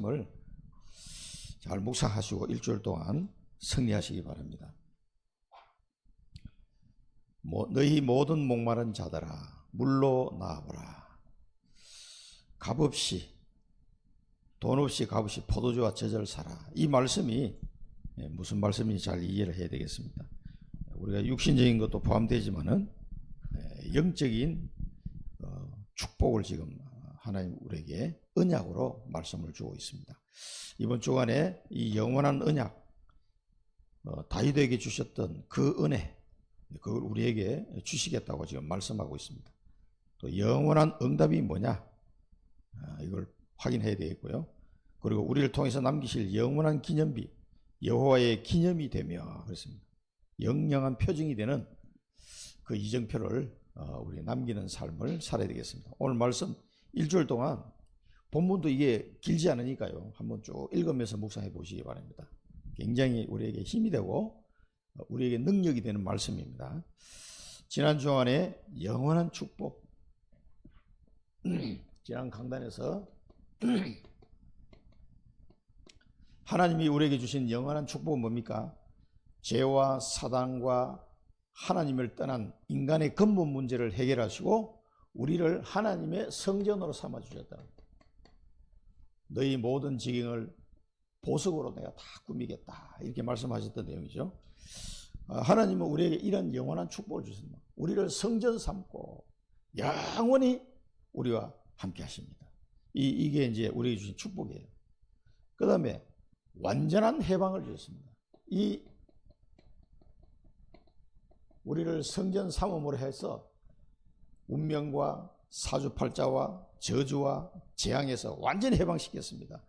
을 잘 묵상하시고 일주일 동안 승리하시기 바랍니다. 너희 모든 목마른 자들아 물로 나와보라. 값없이 돈 없이 값없이 포도주와 젖을 사라. 이 말씀이 무슨 말씀인지 잘 이해를 해야 되겠습니다. 우리가 육신적인 것도 포함되지만은 영적인 축복을 지금 하나님 우리에게 언약으로 말씀을 주고 있습니다. 이번 주간에 이 영원한 언약, 다윗에게 주셨던 그 은혜, 그걸 우리에게 주시겠다고 지금 말씀하고 있습니다. 또 영원한 응답이 뭐냐, 이걸 확인해야 되겠고요. 그리고 우리를 통해서 남기실 영원한 기념비, 여호와의 기념이 되며 그렇습니다. 영영한 표징이 되는 그 이정표를 우리 남기는 삶을 살아야 되겠습니다. 오늘 말씀 일주일 동안 본문도 이게 길지 않으니까요. 한번 쭉 읽으면서 묵상해 보시기 바랍니다. 굉장히 우리에게 힘이 되고 우리에게 능력이 되는 말씀입니다. 지난 주간에 영원한 축복, 지난 강단에서 하나님이 우리에게 주신 영원한 축복은 뭡니까? 죄와 사단과 하나님을 떠난 인간의 근본 문제를 해결하시고 우리를 하나님의 성전으로 삼아 주셨다. 너희 모든 지경을 보석으로 내가 다 꾸미겠다. 이렇게 말씀하셨던 내용이죠. 하나님은 우리에게 이런 영원한 축복을 주십니다. 우리를 성전 삼고 영원히 우리와 함께 하십니다. 이게 이제 우리에게 주신 축복이에요. 그 다음에 완전한 해방을 주셨습니다. 우리를 성전 삼음으로 해서 운명과 사주팔자와 저주와 재앙에서 완전히 해방시켰습니다.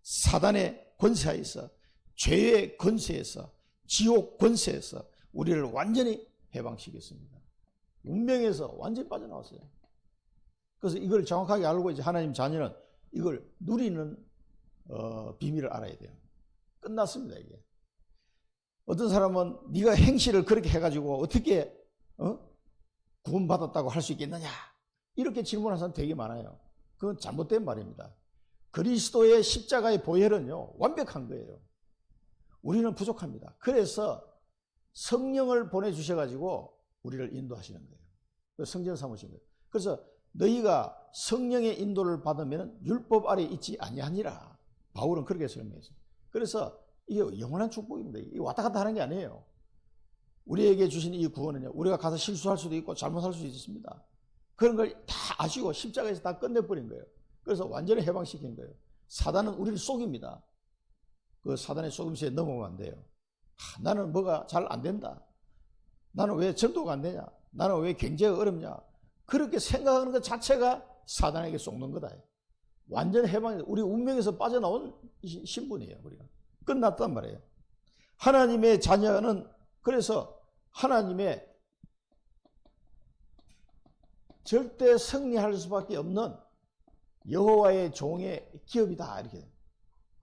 사단의 권세에서, 죄의 권세에서, 지옥 권세에서 우리를 완전히 해방시켰습니다. 운명에서 완전히 빠져나왔어요. 그래서 이걸 정확하게 알고 이제 하나님 자녀는 이걸 누리는 비밀을 알아야 돼요. 끝났습니다, 이게. 어떤 사람은 네가 행실을 그렇게 해가지고 어떻게 구원받았다고 할 수 있겠느냐, 이렇게 질문하는 사람 되게 많아요. 그건 잘못된 말입니다. 그리스도의 십자가의 보혈은요 완벽한 거예요. 우리는 부족합니다. 그래서 성령을 보내주셔가지고 우리를 인도하시는 거예요. 성전 삼으신 거예요. 그래서 너희가 성령의 인도를 받으면 율법 아래 있지 아니하니라. 바울은 그렇게 설명했어요. 그래서 이게 영원한 축복입니다. 이게 왔다 갔다 하는 게 아니에요. 우리에게 주신 이 구원은요, 우리가 가서 실수할 수도 있고 잘못할 수도 있습니다. 그런 걸 다 아시고 십자가에서 다 끝내버린 거예요. 그래서 완전히 해방시킨 거예요. 사단은 우리를 속입니다. 그 사단의 속임수에 넘어가면 안 돼요. 나는 뭐가 잘 안 된다. 나는 왜 전도가 안 되냐. 나는 왜 경제가 어렵냐. 그렇게 생각하는 것 자체가 사단에게 속는 거다. 완전 해방이, 우리 운명에서 빠져나온 신분이에요. 우리가 끝났단 말이에요. 하나님의 자녀는 그래서 하나님의 절대 승리할 수밖에 없는 여호와의 종의 기업이다. 이렇게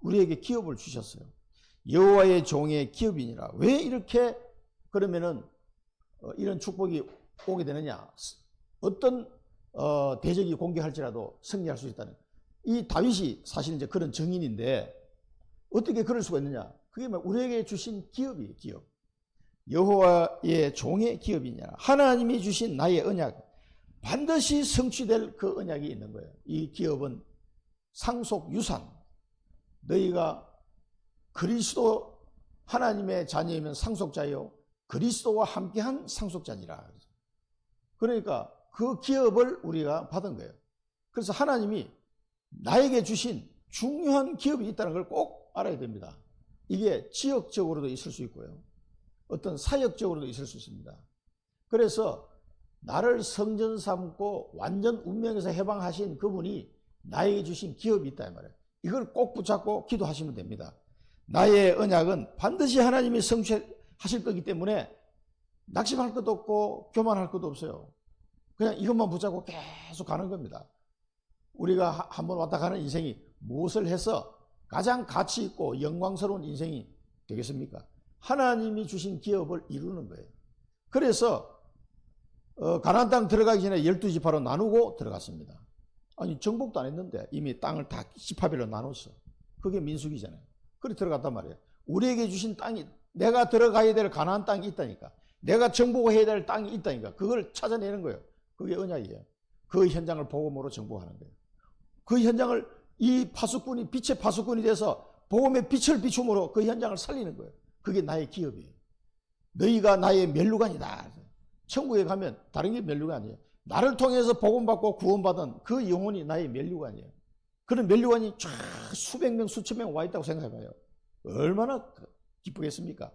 우리에게 기업을 주셨어요. 여호와의 종의 기업이니라. 왜 이렇게 그러면은 이런 축복이 오게 되느냐? 어떤 대적이 공격할지라도 승리할 수 있다는. 이 다윗이 사실 이제 그런 정인인데 어떻게 그럴 수가 있느냐? 그게 우리에게 주신 기업이에요. 기업. 여호와의 종의 기업이냐. 하나님이 주신 나의 언약. 반드시 성취될 그 언약이 있는 거예요. 이 기업은 상속 유산. 너희가 그리스도 하나님의 자녀이면 상속자요, 그리스도와 함께한 상속자니라. 그러니까 그 기업을 우리가 받은 거예요. 그래서 하나님이 나에게 주신 중요한 기업이 있다는 걸 꼭 알아야 됩니다. 이게 지역적으로도 있을 수 있고요, 어떤 사역적으로도 있을 수 있습니다. 그래서 나를 성전 삼고 완전 운명에서 해방하신 그분이 나에게 주신 기업이 있다 이 말이에요. 이걸 꼭 붙잡고 기도하시면 됩니다. 나의 언약은 반드시 하나님이 성취하실 거기 때문에 낙심할 것도 없고 교만할 것도 없어요. 그냥 이것만 붙잡고 계속 가는 겁니다. 우리가 한번 왔다 가는 인생이 무엇을 해서 가장 가치 있고 영광스러운 인생이 되겠습니까? 하나님이 주신 기업을 이루는 거예요. 그래서 가나안 땅 들어가기 전에 12지파로 나누고 들어갔습니다. 아니 정복도 안 했는데 이미 땅을 다 지파별로 나눴어. 그게 민수기잖아요. 그래 들어갔단 말이에요. 우리에게 주신 땅이, 내가 들어가야 될 가나안 땅이 있다니까. 내가 정복해야 될 땅이 있다니까. 그걸 찾아내는 거예요. 그게 언약이에요. 그 현장을 복음으로 정복하는 거예요. 그 현장을 이 파수꾼이 빛의 파수꾼이 돼서 복음의 빛을 비춤으로 그 현장을 살리는 거예요. 그게 나의 기업이에요. 너희가 나의 면류관이다. 천국에 가면 다른 게 면류관이에요. 나를 통해서 복음받고 구원받은 그 영혼이 나의 면류관이에요. 그런 면류관이 쫙 수백 명, 수천 명 와 있다고 생각해봐요. 얼마나 기쁘겠습니까?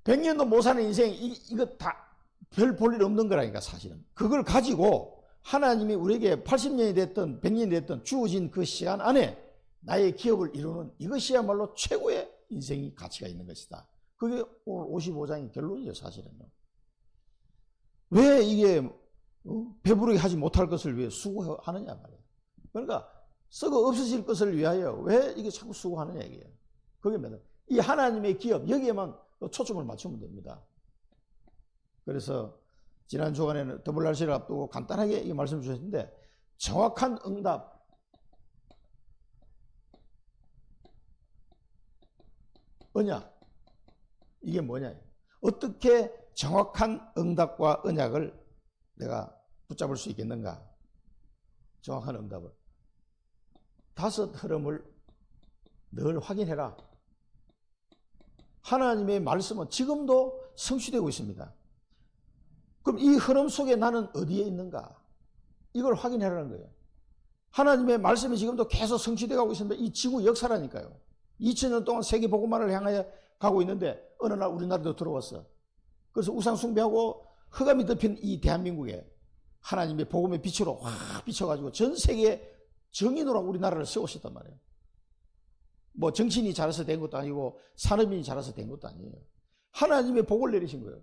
100년도 못 사는 인생, 이거 다 별 볼 일 없는 거라니까, 사실은. 그걸 가지고 하나님이 우리에게 80년이 됐든 100년이 됐든 주어진 그 시간 안에 나의 기업을 이루는 이것이야말로 최고의 인생이 가치가 있는 것이다. 그게 오늘 55장의 결론이에요, 사실은요. 왜 이게 배부르게 하지 못할 것을 위해 수고하느냐 말이에요. 그러니까 썩어 없어질 것을 위하여 왜 이게 자꾸 수고하느냐 이게요. 그게 뭐냐, 이 하나님의 기업, 여기에만 초점을 맞추면 됩니다. 그래서 지난 주간에는 WRC를 앞두고 간단하게 이 말씀 주셨는데, 정확한 응답, 언약, 이게 뭐냐, 어떻게 정확한 응답과 언약을 내가 붙잡을 수 있겠는가. 정확한 응답을 5 흐름을 늘 확인해라. 하나님의 말씀은 지금도 성취되고 있습니다. 그럼 이 흐름 속에 나는 어디에 있는가, 이걸 확인하라는 거예요. 하나님의 말씀이 지금도 계속 성취되고 있습니다. 이 지구 역사라니까요. 2000년 동안 세계 복음화를 향하여 가고 있는데 어느 날 우리나라도 들어왔어. 그래서 우상 숭배하고 흑암이 덮인 이 대한민국에 하나님의 복음의 빛으로 확 비춰가지고 전 세계에 정인으로 우리나라를 세우셨단 말이에요. 뭐 정치인이 잘해서 된 것도 아니고 산업인이 잘해서 된 것도 아니에요. 하나님의 복을 내리신 거예요.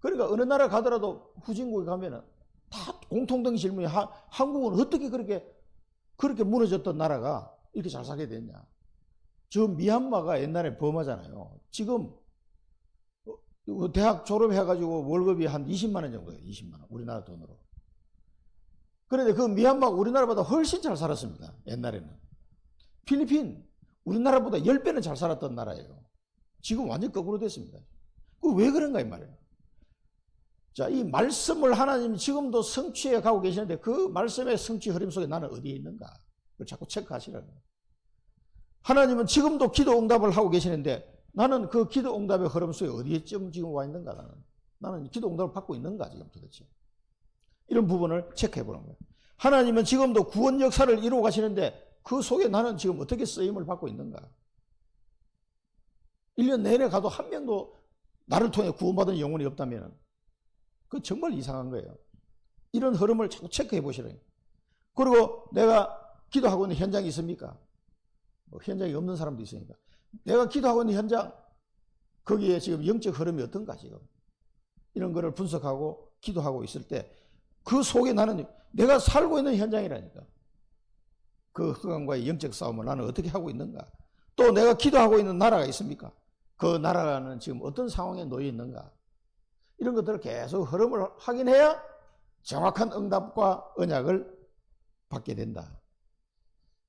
그러니까 어느 나라 가더라도 후진국에 가면은 다 공통된 질문이, 한국은 어떻게 그렇게 무너졌던 나라가 이렇게 잘 살게 됐냐. 저 미얀마가 옛날에 범하잖아요. 지금 대학 졸업해가지고 월급이 한 20만 원 정도예요. 20만 원. 우리나라 돈으로. 그런데 그 미얀마가 우리나라보다 훨씬 잘 살았습니다. 옛날에는. 필리핀, 우리나라보다 10배는 잘 살았던 나라예요. 지금 완전 거꾸로 됐습니다. 그 왜 그런가 이 말이에요. 자, 이 말씀을 하나님이 지금도 성취해 가고 계시는데 그 말씀의 성취 흐름 속에 나는 어디에 있는가? 그걸 자꾸 체크하시라는 거예요. 하나님은 지금도 기도 응답을 하고 계시는데 나는 그 기도 응답의 흐름 속에 어디에쯤 지금 와 있는가? 나는 기도 응답을 받고 있는가 지금 도대체? 이런 부분을 체크해 보는 거예요. 하나님은 지금도 구원 역사를 이루어 가시는데 그 속에 나는 지금 어떻게 쓰임을 받고 있는가? 1년 내내 가도 한 명도 나를 통해 구원받은 영혼이 없다면 그 정말 이상한 거예요. 이런 흐름을 자꾸 체크해 보시라요. 그리고 내가 기도하고 있는 현장이 있습니까? 뭐 현장이 없는 사람도 있으니까. 내가 기도하고 있는 현장, 거기에 지금 영적 흐름이 어떤가 지금. 이런 거를 분석하고 기도하고 있을 때 그 속에 나는 내가 살고 있는 현장이라니까. 그 흑암과의 영적 싸움을 나는 어떻게 하고 있는가. 또 내가 기도하고 있는 나라가 있습니까? 그 나라는 지금 어떤 상황에 놓여 있는가. 이런 것들을 계속 흐름을 확인해야 정확한 응답과 언약을 받게 된다.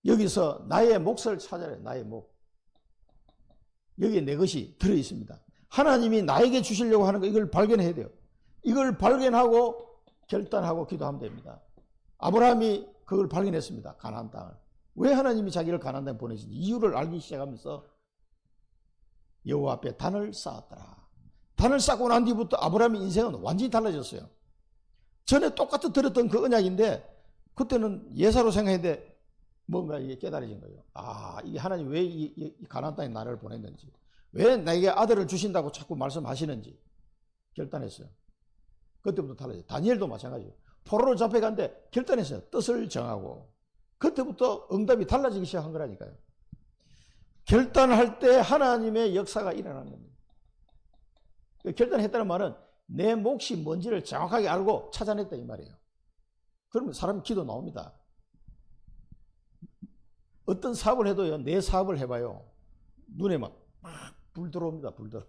여기서 나의 몫을 찾아야 해요. 나의 몫. 여기에 내 것이 들어있습니다. 하나님이 나에게 주시려고 하는 거, 이걸 발견해야 돼요. 이걸 발견하고 결단하고 기도하면 됩니다. 아브라함이 그걸 발견했습니다. 가나안 땅을. 왜 하나님이 자기를 가나안 땅에 보내신지 이유를 알기 시작하면서 여호와 앞에 단을 쌓았더라. 단을 쌓고 난 뒤부터 아브라함의 인생은 완전히 달라졌어요. 전에 똑같이 들었던 그 언약인데 그때는 예사로 생각했는데 뭔가 이게 깨달아진 거예요. 아, 이게 하나님 왜 이 가나안 땅에 나를 보냈는지, 왜 나에게 아들을 주신다고 자꾸 말씀하시는지 결단했어요. 그때부터 달라져요. 다니엘도 마찬가지예요. 포로로 잡혀갔는데 결단했어요. 뜻을 정하고. 그때부터 응답이 달라지기 시작한 거라니까요. 결단할 때 하나님의 역사가 일어나는 겁니다. 결단했다는 말은 내 몫이 뭔지를 정확하게 알고 찾아냈다 이 말이에요. 그러면 사람 기도 나옵니다. 어떤 사업을 해도요, 내 사업을 해봐요. 눈에 막 불 들어옵니다. 불 들어.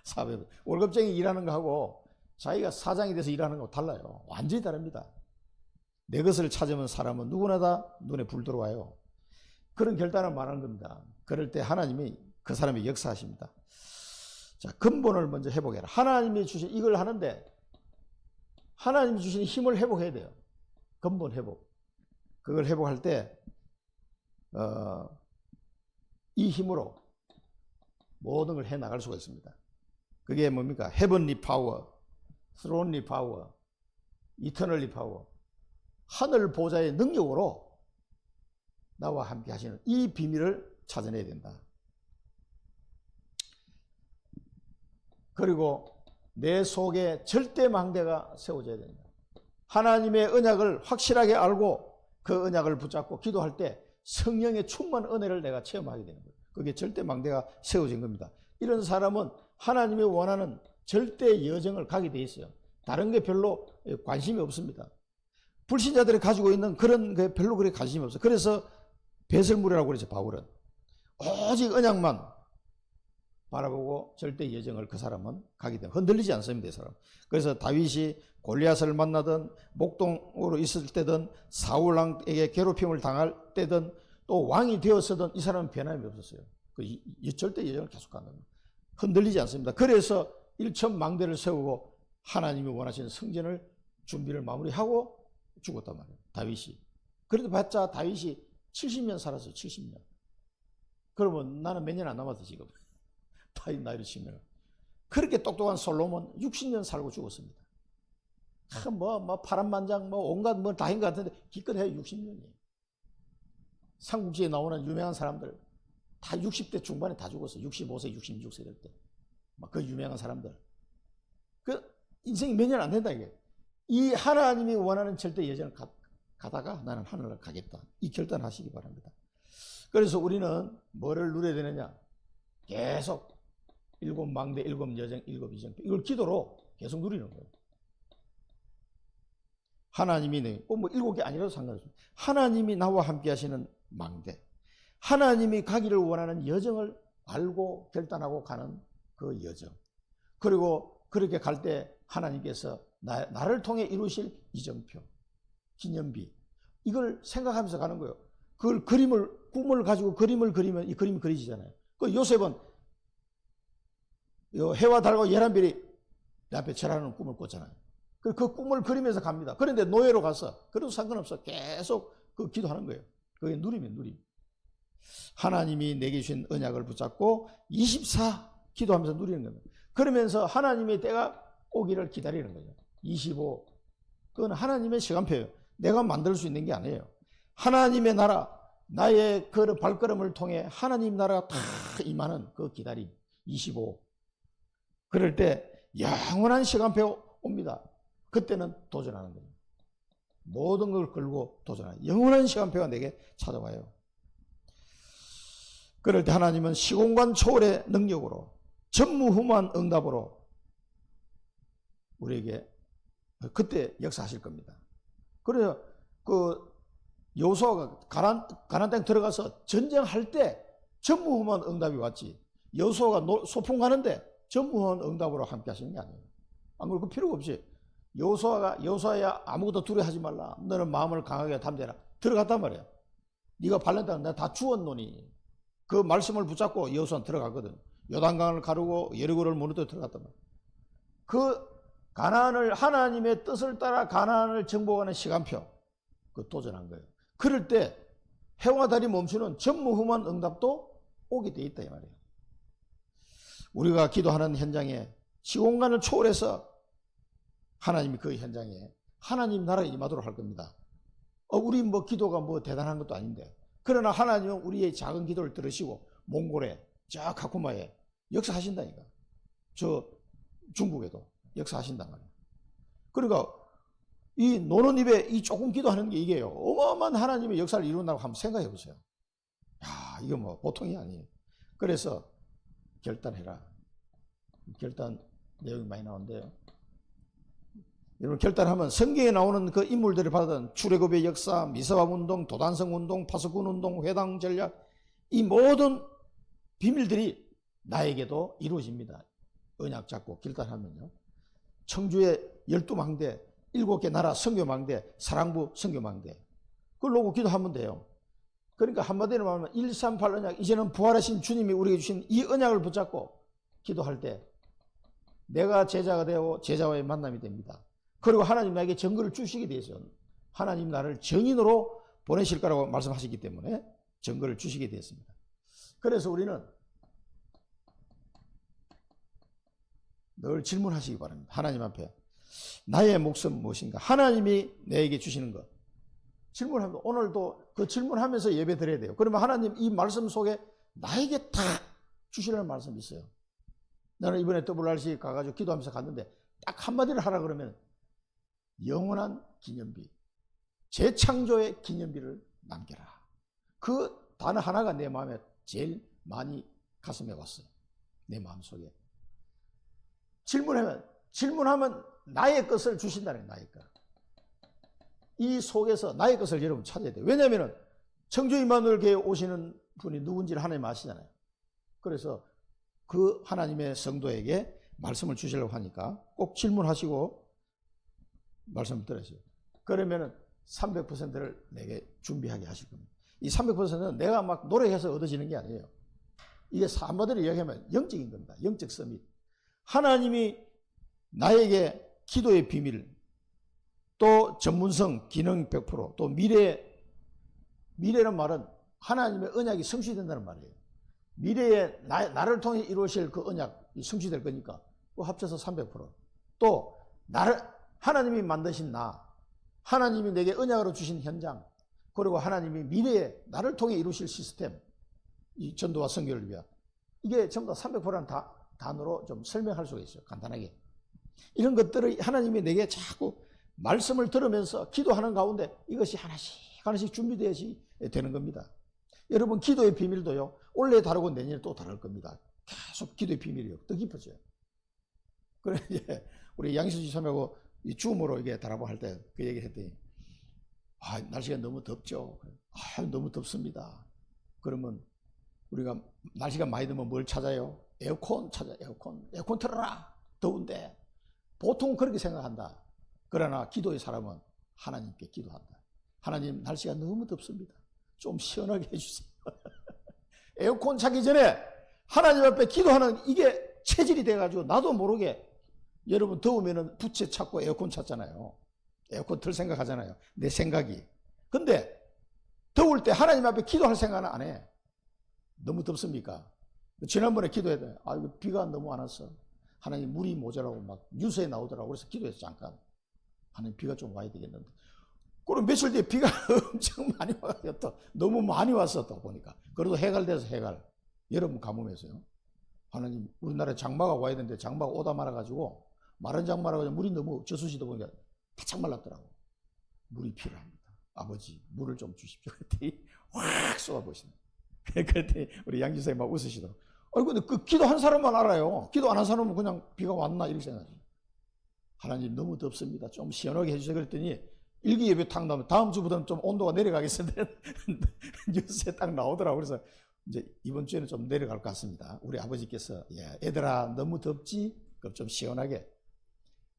사업에 월급쟁이 일하는 거하고 자기가 사장이 돼서 일하는 거하고 달라요. 완전히 다릅니다. 내 것을 찾으면 사람은 누구나 다 눈에 불 들어와요. 그런 결단을 말하는 겁니다. 그럴 때 하나님이 그 사람의 역사하십니다. 자, 근본을 먼저 회복해라. 하나님이 주신 이걸 하는데 하나님이 주신 힘을 회복해야 돼요. 근본 회복. 그걸 회복할 때 이 힘으로 모든 걸 해나갈 수가 있습니다. 그게 뭡니까? Heavenly power, Thronely power, Eternally power. 하늘 보좌의 능력으로 나와 함께 하시는 이 비밀을 찾아내야 된다. 그리고 내 속에 절대 망대가 세워져야 된다. 하나님의 언약을 확실하게 알고 그 언약을 붙잡고 기도할 때 성령의 충만 은혜를 내가 체험하게 되는 거예요. 그게 절대 망대가 세워진 겁니다. 이런 사람은 하나님이 원하는 절대 여정을 가게 돼 있어요. 다른 게 별로 관심이 없습니다. 불신자들이 가지고 있는 그런 게 별로 그렇게 관심이 없어요. 그래서 배설물이라고 그러죠. 바울은 오직 언약만 바라보고 절대 여정을 그 사람은 가게 됩니다. 흔들리지 않습니다. 이 사람. 그래서 다윗이 골리앗을 만나든 목동으로 있을 때든 사울 왕에게 괴롭힘을 당할 때든 또 왕이 되었으든 이 사람은 변함이 없었어요. 그 절대 여정을 계속하는 겁니다. 흔들리지 않습니다. 그래서 일천망대를 세우고 하나님이 원하시는 성전을 준비를 마무리하고 죽었단 말이에요. 다윗이. 그래도 봤자 다윗이 70년 살았어요. 70년. 그러면 나는 몇 년 안 남았어 지금. 다윗 나이로 치면. 그렇게 똑똑한 솔로몬 60년 살고 죽었습니다. 뭐 파란만장 온갖 다 한 것 같은데 기껏 해야 60년이에요. 삼국지에 나오는 유명한 사람들 다 60대 중반에 다 죽었어요. 65세, 66세 될 때. 막 그 유명한 사람들. 그 인생이 몇 년 안 된다 이게. 이 하나님이 원하는 절대 여정을 가다가 나는 하늘을 가겠다. 이 결단하시기 바랍니다. 그래서 우리는 뭐를 누려야 되느냐? 계속 일곱 망대, 일곱 여정, 일곱 이정. 이걸 기도로 계속 누리는 거예요. 하나님이 뭐 일곱 개 아니라도 상관없습니다. 하나님이 나와 함께 하시는 망대. 하나님이 가기를 원하는 여정을 알고 결단하고 가는 그 여정. 그리고 그렇게 갈 때 하나님께서 나를 통해 이루실 이정표, 기념비. 이걸 생각하면서 가는 거예요. 그걸 꿈을 가지고 그림을 그리면 이 그림이 그려지잖아요. 그 요셉은 해와 달과 열한별이 내 앞에 절하는 꿈을 꿨잖아요. 그 꿈을 그리면서 갑니다. 그런데 노예로 가서 그래도 상관없어. 계속 그 기도하는 거예요. 그게 누리면 누림. 하나님이 내게 주신 언약을 붙잡고 24 기도하면서 누리는 겁니다. 그러면서 하나님의 때가 오기를 기다리는 거죠. 25. 그건 하나님의 시간표예요. 내가 만들 수 있는 게 아니에요. 하나님의 나라, 나의 그 발걸음을 통해 하나님 나라가 다 임하는 그 기다림. 25. 그럴 때 영원한 시간표 옵니다. 그때는 도전하는 거예요. 모든 걸 걸고 도전하는 영원한 시간표가 내게 찾아와요. 그럴 때 하나님은 시공간 초월의 능력으로 전무후무한 응답으로 우리에게 그때 역사하실 겁니다. 그래서 그 여호수아가 가나안 땅 들어가서 전쟁할 때 전무후무한 응답이 왔지. 여호수아가 소풍 가는데 전무후무한 응답으로 함께 하시는 게 아니에요. 안 그럴 필요가 없이 여호수아야 아무것도 두려워하지 말라. 너는 마음을 강하게 담대라. 들어갔단 말이야. 네가 발른 땅 내가 다 주었노니. 그 말씀을 붙잡고 여호수아는 들어가거든. 요단강을 가르고 여리고를 무너뜨려 들어갔단 말이야. 그 가나안을 하나님의 뜻을 따라 가나안을 정복하는 시간표 그 도전한 거예요. 그럴 때 해와 달이 멈추는 전무후무한 응답도 오게 돼 있다 이 말이에요. 우리가 기도하는 현장에 시공간을 초월해서 하나님이 그 현장에 하나님 나라에 임하도록 할 겁니다. 우리 기도가 대단한 것도 아닌데 그러나 하나님은 우리의 작은 기도를 들으시고 몽골에 저 카쿠마에 역사하신다니까. 저 중국에도 역사하신단 말이에요. 그러니까 이 노는 입에 이 조금 기도하는 게 이게요. 어마어마한 하나님의 역사를 이룬다고 한번 생각해 보세요. 야, 이거 보통이 아니에요. 그래서 결단해라. 결단 내용이 많이 나오는데요. 여러분 결단하면 성경에 나오는 그 인물들이 받은 출애굽의 역사, 미스밥 운동, 도단성 운동, 파수꾼 운동, 회당 전략 이 모든 비밀들이 나에게도 이루어집니다. 언약 잡고 결단하면요. 청주의 12망대, 7개 나라 선교망대, 사랑부 선교망대 그걸 놓고 기도하면 돼요. 그러니까 한마디로 말하면 138 언약, 이제는 부활하신 주님이 우리에게 주신 이 언약을 붙잡고 기도할 때 내가 제자가 되어 제자와의 만남이 됩니다. 그리고 하나님 나에게 증거를 주시게 되죠. 하나님 나를 증인으로 보내실 거라고 말씀하셨기 때문에 증거를 주시게 되었습니다. 그래서 우리는 늘 질문하시기 바랍니다. 하나님 앞에 나의 몫은 무엇인가? 하나님이 내게 주시는 것 질문합니다. 오늘도 그 질문하면서 예배 드려야 돼요. 그러면 하나님 이 말씀 속에 나에게 다 주시라는 말씀이 있어요. 나는 이번에 WRC 가가지고 기도하면서 갔는데 딱 한마디를 하라 그러면 영원한 기념비, 재창조의 기념비를 남겨라. 그 단어 하나가 내 마음에 제일 많이 가슴에 왔어요. 내 마음속에. 질문하면 나의 것을 주신다는 거예요. 나의 것. 이 속에서 나의 것을 여러분 찾아야 돼요. 왜냐하면 청주 임마누엘 교회에 오시는 분이 누군지를 하나님 아시잖아요. 그래서 그 하나님의 성도에게 말씀을 주시려고 하니까 꼭 질문하시고 말씀을 들으세요. 그러면은 300%를 내게 준비하게 하실 겁니다. 이 300%는 내가 막 노력해서 얻어지는 게 아니에요. 이게 한마디로 이야기하면 영적인 겁니다. 영적 서밋. 하나님이 나에게 기도의 비밀, 또 전문성, 기능 100%, 또 미래란 말은 하나님의 언약이 성취된다는 말이에요. 미래에 나를 통해 이루어질 그 언약이 성취될 거니까 그거 합쳐서 300%. 또 하나님이 만드신 하나님이 내게 언약으로 주신 현장, 그리고 하나님이 미래에 나를 통해 이루실 시스템, 이 전도와 선교를 위한 이게 전부 다 300%라는 단어로 좀 설명할 수가 있어요. 간단하게. 이런 것들을 하나님이 내게 자꾸 말씀을 들으면서 기도하는 가운데 이것이 하나씩 준비되어야지 되는 겁니다. 여러분 기도의 비밀도요. 올해 다르고 내년에 또 다를 겁니다. 계속 기도의 비밀이요. 더 깊어져요. 그래 이제 우리 양희수 지사님하고 줌으로 이게 다라고 할 때 그 얘기 했더니 날씨가 너무 덥죠. 너무 덥습니다. 그러면 우리가 날씨가 많이 더면 뭘 찾아요? 에어컨 찾아. 에어컨 틀어라. 더운데. 보통 그렇게 생각한다. 그러나 기도의 사람은 하나님께 기도한다. 하나님 날씨가 너무 덥습니다. 좀 시원하게 해주세요. 에어컨 차기 전에 하나님 앞에 기도하는 이게 체질이 돼가지고 나도 모르게 여러분 더우면은 부채 찾고 에어컨 찾잖아요. 에어컨 틀 생각하잖아요. 내 생각이. 근데 더울 때 하나님 앞에 기도할 생각은 안 해. 너무 덥습니까? 지난번에 기도했더니 이거 비가 너무 안 왔어. 하나님 물이 모자라고 막 뉴스에 나오더라고. 그래서 기도했어 잠깐. 하나님 비가 좀 와야 되겠는데. 그럼 며칠 뒤에 비가 엄청 많이 와서 또 너무 많이 왔어 또 보니까. 그래도 해갈돼서 해갈. 여러분 가뭄에서요. 하나님 우리나라에 장마가 와야 되는데 장마가 오다 말아가지고 마른 장마라가지고 물이 너무 저수지다 보니까 바짝 말랐더라고. 물이 필요합니다. 아버지 물을 좀 주십시오. 그랬더니 확 쏟아부으시네. 그랬더니 우리 양지사님 막 웃으시더라고. 근데 그 기도한 사람만 알아요. 기도 안 한 사람은 그냥 비가 왔나 이렇게 생각하지. 하나님 너무 덥습니다. 좀 시원하게 해주세요. 그랬더니 일기예배 탁 나오면 다음 주부터는 좀 온도가 내려가겠는데 뉴스에 딱 나오더라고. 그래서 이제 이번 주에는 좀 내려갈 것 같습니다. 우리 아버지께서 애들아 너무 덥지? 그럼 좀 시원하게.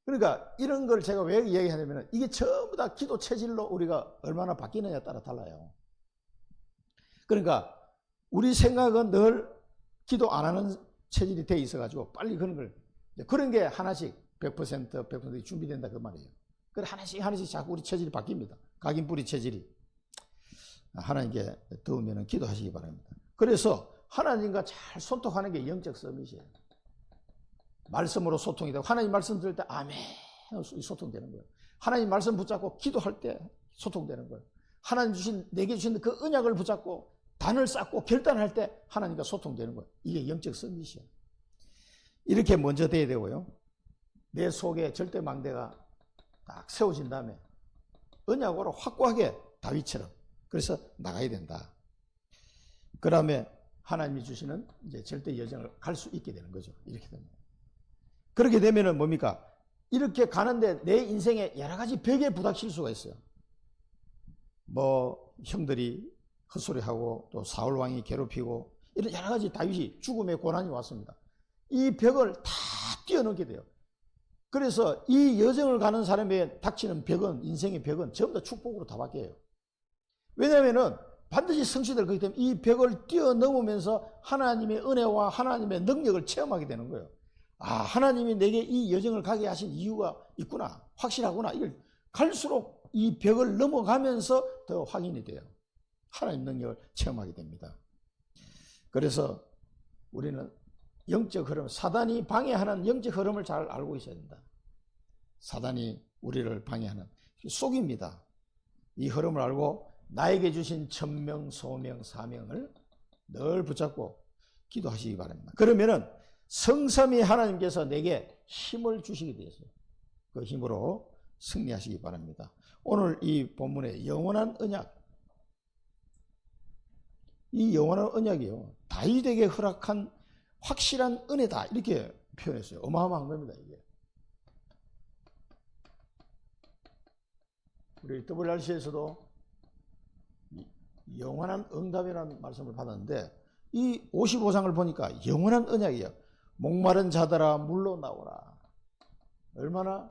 그러니까 이런 걸 제가 왜 얘기하냐면 이게 전부 다 기도 체질로 우리가 얼마나 바뀌느냐에 따라 달라요. 그러니까 우리 생각은 늘 기도 안 하는 체질이 돼 있어가지고 빨리 그런 게 하나씩 100% 준비된다 그 말이에요. 그래 하나씩 자꾸 우리 체질이 바뀝니다. 각인뿌리 체질이. 하나님께 더우면 기도하시기 바랍니다. 그래서 하나님과 잘 소통하는 게 영적 서밋이에요. 말씀으로 소통이 되고 하나님 말씀 들을 때 아멘 소통되는 거예요. 하나님 말씀 붙잡고 기도할 때 소통되는 거예요. 하나님 내게 주신 그 언약을 붙잡고 단을 쌓고 결단할 때 하나님과 소통되는 거예요. 이게 영적 서밋이에요. 이렇게 먼저 돼야 되고요. 내 속에 절대 망대가 딱 세워진 다음에 언약으로 확고하게 다윗처럼 그래서 나가야 된다. 그 다음에 하나님이 주시는 이제 절대 여정을 갈 수 있게 되는 거죠. 이렇게 되면. 그렇게 되면은 뭡니까? 이렇게 가는데 내 인생에 여러 가지 벽에 부닥칠 수가 있어요. 형들이 헛소리하고 또 사울 왕이 괴롭히고 이런 여러 가지 다윗이 죽음의 고난이 왔습니다. 이 벽을 다 뛰어넘게 돼요. 그래서 이 여정을 가는 사람의 닥치는 벽은 인생의 벽은 전부 다 축복으로 다 바뀌어요. 왜냐하면은 반드시 성취될 거기 때문에 이 벽을 뛰어넘으면서 하나님의 은혜와 하나님의 능력을 체험하게 되는 거예요. 아, 하나님이 내게 이 여정을 가게 하신 이유가 있구나, 확실하구나. 이걸 갈수록 이 벽을 넘어가면서 더 확인이 돼요. 하나님 능력을 체험하게 됩니다. 그래서 우리는 영적 흐름, 사단이 방해하는 영적 흐름을 잘 알고 있어야 된다. 사단이 우리를 방해하는 속입니다. 이 흐름을 알고 나에게 주신 천명, 소명, 사명을 늘 붙잡고 기도하시기 바랍니다. 그러면은 성삼위 하나님께서 내게 힘을 주시게 되었어요. 그 힘으로 승리하시기 바랍니다. 오늘 이 본문의 영원한 언약, 이 영원한 언약이요, 다윗에게 허락한 확실한 은혜다, 이렇게 표현했어요. 어마어마한 겁니다. 이게 우리 WRC에서도 영원한 응답이라는 말씀을 받았는데, 이 55장을 보니까 영원한 언약이에요. 목마른 자들아 물로 나오라. 얼마나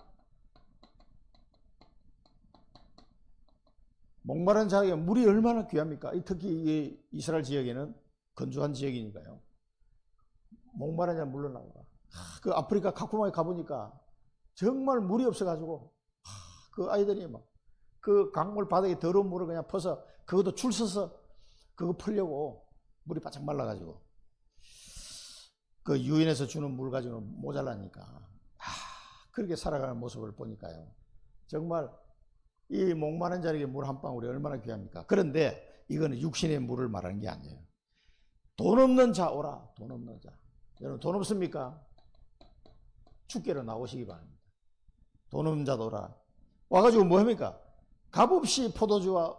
목마른 자에게 물이 얼마나 귀합니까? 특히 이 이스라엘 지역에는 건조한 지역이니까요. 목마른 자 물로 나오라. 그 아프리카 카쿠마에 가보니까 정말 물이 없어가지고 그 아이들이 막 그 강물 바닥에 더러운 물을 그냥 퍼서 그것도 줄 서서 그거 풀려고 물이 바짝 말라가지고 그 유엔에서 주는 물 가지고는 모자라니까 그렇게 살아가는 모습을 보니까요, 정말 이 목마른 자에게 물 한 방울이 얼마나 귀합니까? 그런데 이거는 육신의 물을 말하는 게 아니에요. 돈 없는 자 오라. 돈 없는 자. 여러분 돈 없습니까? 축제로 나오시기 바랍니다. 돈 없는 자도 오라. 와가지고 뭐 합니까? 값없이 포도주와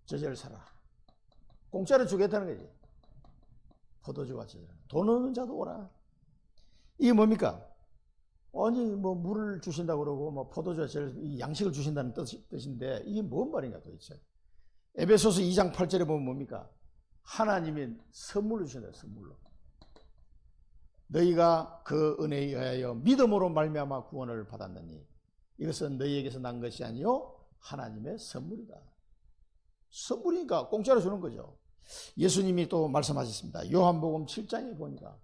저절을 사라. 공짜로 주겠다는 거지. 포도주와 저절. 돈 없는 자도 오라. 이게 뭡니까? 아니 뭐 물을 주신다고 그러고 뭐 포도주와 저절, 양식을 주신다는 뜻인데 이게 뭔 말인가 도대체. 에베소서 2장 8절에 보면 뭡니까? 하나님이 선물을 주신다. 선물로. 너희가 그 은혜에 의하여 믿음으로 말미암아 구원을 받았느니 이것은 너희에게서 난 것이 아니요 하나님의 선물이다. 선물이니까 공짜로 주는 거죠. 예수님이 또 말씀하셨습니다. 요한복음 7장에 보니까,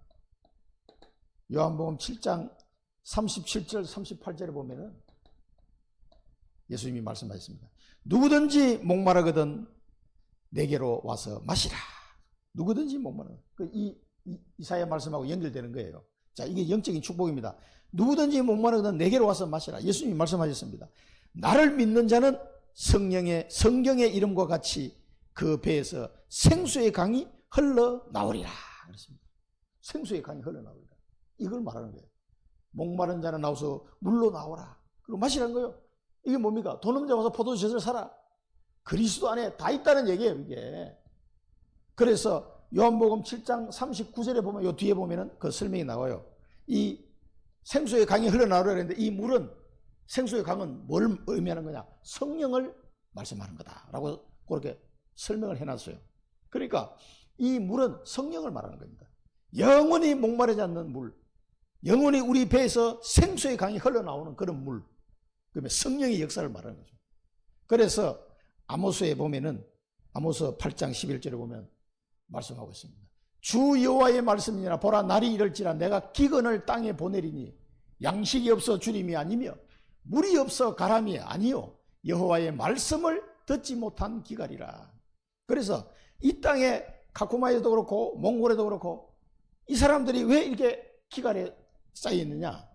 요한복음 7장 37절 38절에 보면은 예수님이 말씀하셨습니다. 누구든지 목마르거든 내게로 와서 마시라. 누구든지 목마르. 이 이사야 말씀하고 연결되는 거예요. 자, 이게 영적인 축복입니다. 누구든지 목마르거든 내게로 와서 마시라. 예수님이 말씀하셨습니다. 나를 믿는 자는 성경의 이름과 같이 그 배에서 생수의 강이 흘러나오리라. 그렇습니다. 생수의 강이 흘러나오리라. 이걸 말하는 거예요. 목마른 자는 나와서 물로 나오라. 그리고 마시라는 거예요. 이게 뭡니까? 돈 없는 자 와서 포도주를 사라. 그리스도 안에 다 있다는 얘기예요, 이게. 그래서 요한복음 7장 39절에 보면, 요 뒤에 보면은 그 설명이 나와요. 이 생수의 강이 흘러나오라 그랬는데, 이 물은, 생수의 강은 뭘 의미하는 거냐? 성령을 말씀하는 거다라고 그렇게 설명을 해놨어요. 그러니까 이 물은 성령을 말하는 겁니다. 영원히 목마르지 않는 물, 영원히 우리 배에서 생수의 강이 흘러나오는 그런 물, 그러면 성령의 역사를 말하는 거죠. 그래서 아모스에 보면은, 아모스 8장 11절에 보면 말씀하고 있습니다. 주 여호와의 말씀이니라. 보라, 날이 이를지라 내가 기근을 땅에 보내리니 양식이 없어 주림이 아니며 물이 없어 가람이 아니요 여호와의 말씀을 듣지 못한 기갈이라. 그래서 이 땅에 카쿠마에도 그렇고 몽골에도 그렇고 이 사람들이 왜 이렇게 기갈에 쌓여 있느냐?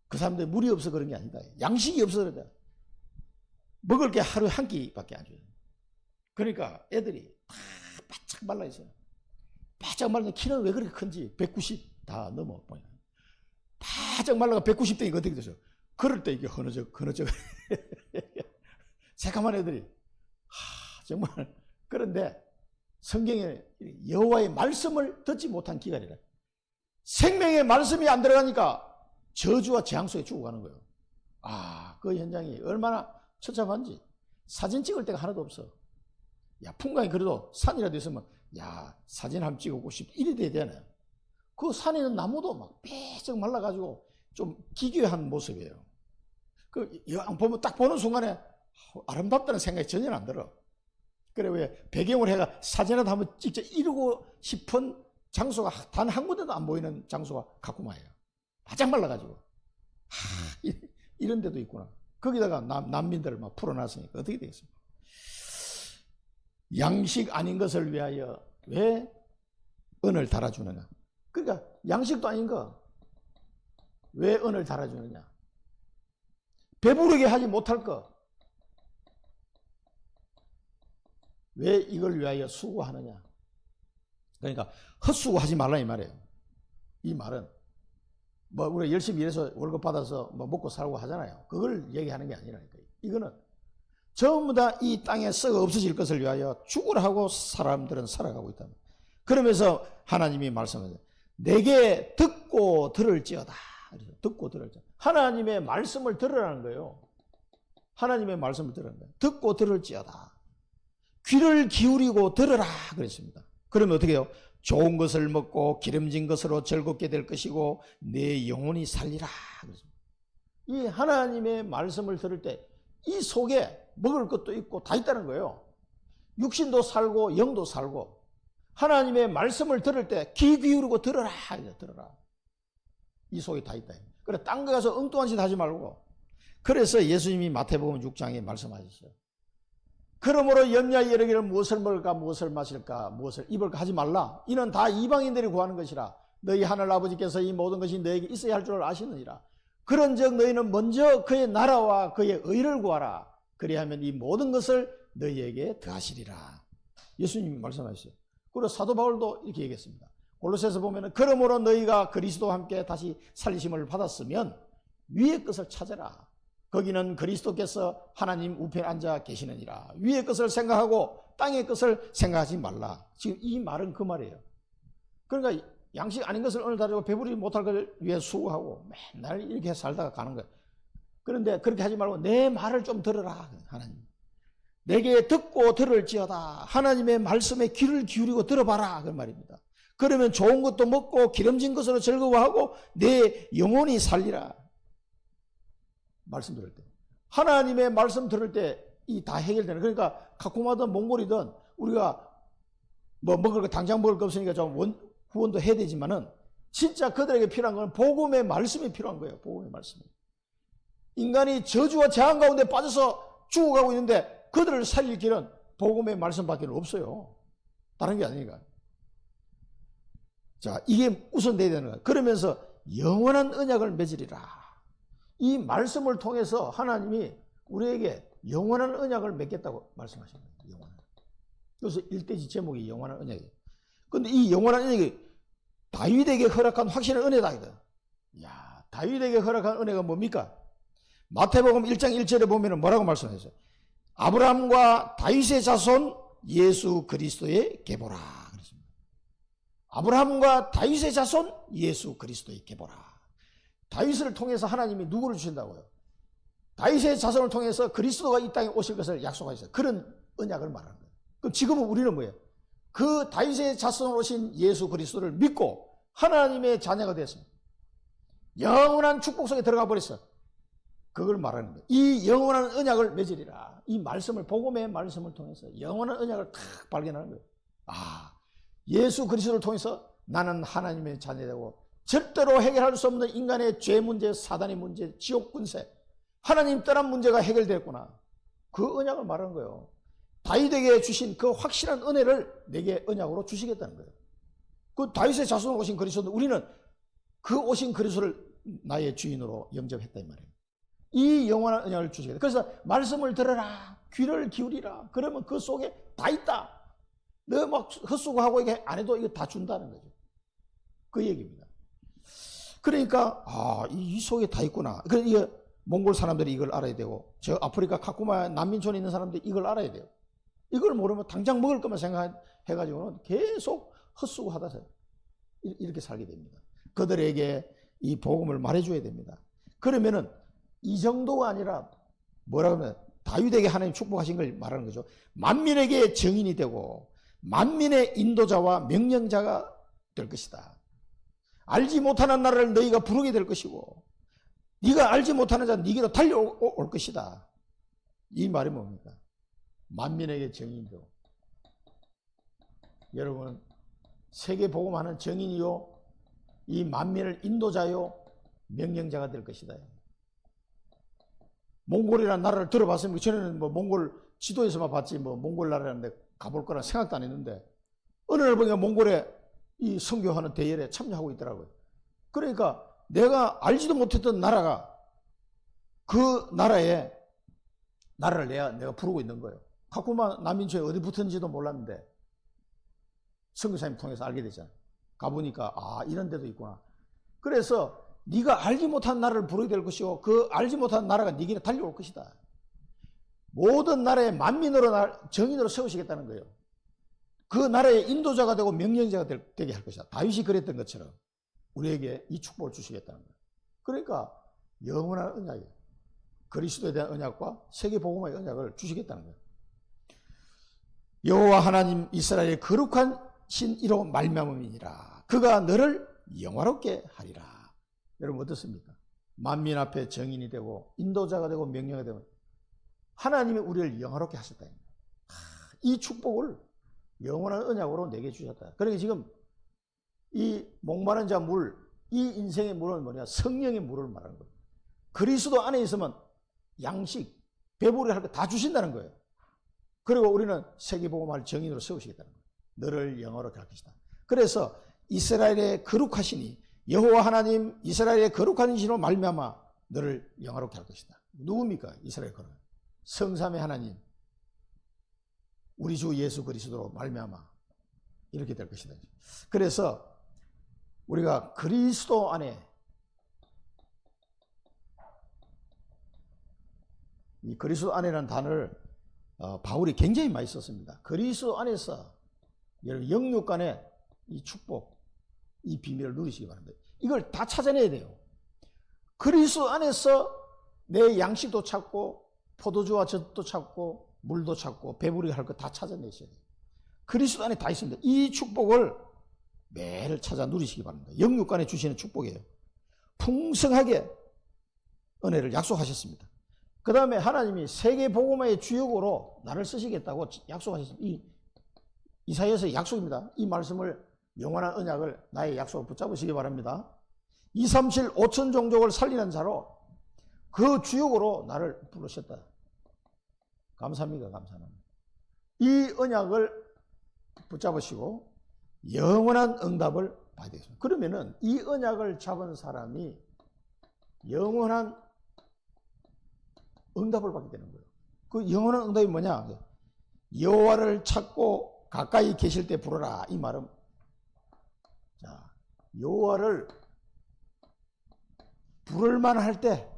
그 사람들이 물이 없어 그런 게 아니다. 양식이 없어 그러다. 먹을 게 하루에 한 끼밖에 안 줘요. 그러니까 애들이 다 바짝 말라 있어요. 바짝 말라. 키는 왜 그렇게 큰지 190 다 넘어. 바짝 말라가 190대니까 어떻게 되죠? 그럴 때 이게 흐느적 새까만 애들이 정말. 그런데 성경에 여호와의 말씀을 듣지 못한 기갈이라. 생명의 말씀이 안 들어가니까 저주와 재앙 속에 죽어가는 거예요. 그 현장이 얼마나 처참한지 사진 찍을 데가 하나도 없어. 야, 풍광이 그래도 산이라도 있으면 사진 한번 찍고 싶 이래 돼야 되나요? 그 산에는 나무도 막 빼쩍 말라가지고 좀 기괴한 모습이에요. 그 보면 딱 보는 순간에 아름답다는 생각이 전혀 안 들어. 그래 왜 배경을 해가 사진을 한번 직접 이루고 싶은 장소가 단 한 군데도 안 보이는 장소가 가꾸마예요. 바짝 말라가지고 이런 데도 있구나. 거기다가 난민들을 막 풀어놨으니까 어떻게 되겠습니까? 양식 아닌 것을 위하여 왜 은을 달아주느냐? 그러니까 양식도 아닌 거 왜 은을 달아주느냐? 배부르게 하지 못할 거 왜 이걸 위하여 수고하느냐? 그러니까 헛수고하지 말라 이 말이에요. 이 말은 뭐 우리가 열심히 일해서 월급 받아서 뭐 먹고 살고 하잖아요. 그걸 얘기하는 게 아니라니까요. 이거는 전부 다 이 땅에 썩어 없어질 것을 위하여 죽으라 하고 사람들은 살아가고 있다. 그러면서 하나님이 말씀하세요. 내게 듣고 들을지어다. 듣고 들을지어다. 하나님의 말씀을 들으라는 거예요. 하나님의 말씀을 들으라는 거예요. 듣고 들을지어다. 귀를 기울이고 들으라 그랬습니다. 그러면 어떻게 해요? 좋은 것을 먹고 기름진 것으로 즐겁게 될 것이고 내 영혼이 살리라 그랬습니다. 이 하나님의 말씀을 들을 때 이 속에 먹을 것도 있고 다 있다는 거예요. 육신도 살고 영도 살고 하나님의 말씀을 들을 때 귀 기울이고 들어라. 들어라. 이 속에 다 있다. 그래 딴 거 가서 엉뚱한 짓 하지 말고. 그래서 예수님이 마태복음 6장에 말씀하셨어요. 그러므로 염려하여 이르기를 무엇을 먹을까 무엇을 마실까 무엇을 입을까 하지 말라. 이는 다 이방인들이 구하는 것이라. 너희 하늘 아버지께서 이 모든 것이 너에게 있어야 할 줄 아시느니라. 그런즉 너희는 먼저 그의 나라와 그의 의를 구하라. 그리하면 이 모든 것을 너희에게 더하시리라. 예수님이 말씀하셨어요. 그리고 사도 바울도 이렇게 얘기했습니다. 골로새서 보면은 그러므로 너희가 그리스도와 함께 다시 살리심을 받았으면 위의 것을 찾아라. 거기는 그리스도께서 하나님 우편에 앉아 계시느니라. 위의 것을 생각하고 땅의 것을 생각하지 말라. 지금 이 말은 그 말이에요. 그러니까 양식 아닌 것을 오늘 다르고 배부르지 못할 것을 위해 수고하고 맨날 이렇게 살다가 가는 거예요. 그런데 그렇게 하지 말고 내 말을 좀 들으라. 하나님. 내게 듣고 들을지어다. 하나님의 말씀에 귀를 기울이고 들어봐라. 그 말입니다. 그러면 좋은 것도 먹고 기름진 것으로 즐거워하고 내 영혼이 살리라. 말씀 들을 때. 하나님의 말씀 들을 때 이 다 해결되는. 그러니까 카쿠마든 몽골이든 우리가 뭐 먹을 거 당장 먹을 거 없으니까 좀 후원도 해야 되지만은 진짜 그들에게 필요한 건 복음의 말씀이 필요한 거예요. 복음의 말씀이. 인간이 저주와 재앙 가운데 빠져서 죽어가고 있는데 그들을 살릴 길은 복음의 말씀밖에 없어요. 다른 게 아니니까. 자, 이게 우선돼야 되는 거예요. 그러면서 영원한 언약을 맺으리라. 이 말씀을 통해서 하나님이 우리에게 영원한 언약을 맺겠다고 말씀하신 거예요. 영원한. 그래서 1대지 제목이 영원한 언약이에요. 그런데 이 영원한 언약이 다윗에게 허락한 확신의 은혜다. 야, 다윗에게 허락한 은혜가 뭡니까? 마태복음 1장 1절에 보면 뭐라고 말씀하셨어요? 아브라함과 다윗의 자손 예수 그리스도의 계보라. 그랬습니다. 아브라함과 다윗의 자손 예수 그리스도의 계보라. 다윗을 통해서 하나님이 누구를 주신다고요? 다윗의 자손을 통해서 그리스도가 이 땅에 오실 것을 약속하셨어요. 그런 언약을 말하는 거예요. 그럼 지금은 우리는 뭐예요? 그 다윗의 자손으로 오신 예수 그리스도를 믿고 하나님의 자녀가 됐습니다. 영원한 축복 속에 들어가 버렸어. 그걸 말하는 거예요. 이 영원한 언약을 맺으리라. 이 말씀을, 복음의 말씀을 통해서 영원한 언약을 탁 발견하는 거예요. 아, 예수 그리스도를 통해서 나는 하나님의 자녀되고 절대로 해결할 수 없는 인간의 죄 문제, 사단의 문제, 지옥 군세, 하나님 떠난 문제가 해결됐구나. 그 언약을 말하는 거예요. 다윗에게 주신 그 확실한 은혜를 내게 언약으로 주시겠다는 거예요. 그 다윗의 자손으로 오신 그리스도는 우리는 그 오신 그리스도를 나의 주인으로 영접했다 이 말이에요. 이 영원한 언약을 주시겠다. 그래서 말씀을 들어라. 귀를 기울이라. 그러면 그 속에 다 있다. 너 막 헛수고하고 이게 안 해도 이거 다 준다는 거죠. 그 얘기입니다. 그러니까 이 속에 다 있구나. 그래서 이거 몽골 사람들이 이걸 알아야 되고 저 아프리카 카쿠마 난민촌에 있는 사람들이 이걸 알아야 돼요. 이걸 모르면 당장 먹을 것만 생각해가지고는 계속 헛수고하다 이렇게 살게 됩니다. 그들에게 이 복음을 말해줘야 됩니다. 그러면은 이 정도가 아니라 뭐라고 하면 다윗에게 하나님 축복하신 걸 말하는 거죠. 만민에게 증인이 되고 만민의 인도자와 명령자가 될 것이다. 알지 못하는 나라를 너희가 부르게 될 것이고 네가 알지 못하는 자 네게로 달려올 것이다. 이 말이 뭡니까? 만민에게 증인이 되고 여러분, 세계 복음하는 정인이요, 이 만민을 인도자요, 명령자가 될 것이다. 몽골이라는 나라를 들어봤습니까? 저는 뭐 몽골 지도에서만 봤지 뭐 몽골 나라라는데 가볼 거라 생각도 안 했는데 어느 날 보니까 몽골에 이 선교하는 대회에 참여하고 있더라고요. 그러니까 내가 알지도 못했던 나라가 그 나라에 나라를 내가 부르고 있는 거예요. 카쿠마 난민촌에 어디 붙었는지도 몰랐는데 선교사님 통해서 알게 됐잖아요. 가보니까 아 이런 데도 있구나. 그래서 네가 알지 못한 나라를 부르게 될 것이고 그 알지 못한 나라가 네게 달려올 것이다. 모든 나라의 만민으로 정인으로 세우시겠다는 거예요. 그 나라의 인도자가 되고 명령자가 되게 할 것이다. 다윗이 그랬던 것처럼 우리에게 이 축복을 주시겠다는 거예요. 그러니까 영원한 언약이에요. 그리스도에 대한 언약과 세계복음의 언약을 주시겠다는 거예요. 여호와 하나님 이스라엘의 거룩한 신이로 말미암음이니라. 그가 너를 영화롭게 하리라. 여러분 어떻습니까? 만민 앞에 정인이 되고 인도자가 되고 명령이 되고 하나님이 우리를 영화롭게 하셨다. 이 축복을 영원한 언약으로 내게 주셨다. 그러니까 지금 이 목마른 자 물, 이 인생의 물은 뭐냐? 성령의 물을 말하는 거예요. 그리스도 안에 있으면 양식, 배부리 할 거 다 주신다는 거예요. 그리고 우리는 세계복음할 정인으로 세우시겠다는 거예요. 너를 영화롭게 할 것이다. 그래서 이스라엘의 거룩하시니 여호와 하나님 이스라엘의 거룩한 신으로 말미암아 너를 영화롭게 할 것이다. 누굽니까? 이스라엘 거룩. 성삼의 하나님 우리 주 예수 그리스도로 말미암아 이렇게 될 것이다. 그래서 우리가 그리스도 안에 이 그리스도 안에라는 단어를 바울이 굉장히 많이 썼습니다. 그리스도 안에서 여러분 영육 간의 이 축복, 이 비밀을 누리시기 바랍니다. 이걸 다 찾아내야 돼요. 그리스도 안에서 내 양식도 찾고 포도주와 젖도 찾고 물도 찾고 배부르게 할 거 다 찾아내셔야 돼요. 그리스도 안에 다 있습니다. 이 축복을 매일 찾아 누리시기 바랍니다. 영육 간에 주시는 축복이에요. 풍성하게 은혜를 약속하셨습니다. 그 다음에 하나님이 세계복음화의 주역으로 나를 쓰시겠다고 약속하셨습니다. 이 이사야서의 약속입니다. 이 말씀을 영원한 언약을 나의 약속을 붙잡으시기 바랍니다. 2, 3, 7, 5천 종족을 살리는 자로 그 주역으로 나를 부르셨다. 감사합니다. 감사합니다. 이 언약을 붙잡으시고 영원한 응답을 받아야 되겠습니다. 그러면은 이 언약을 잡은 사람이 영원한 응답을 받게 되는 거예요. 그 영원한 응답이 뭐냐? 여호와를 찾고 가까이 계실 때 부르라. 이 말은 자, 여호와를 부를 만할 때,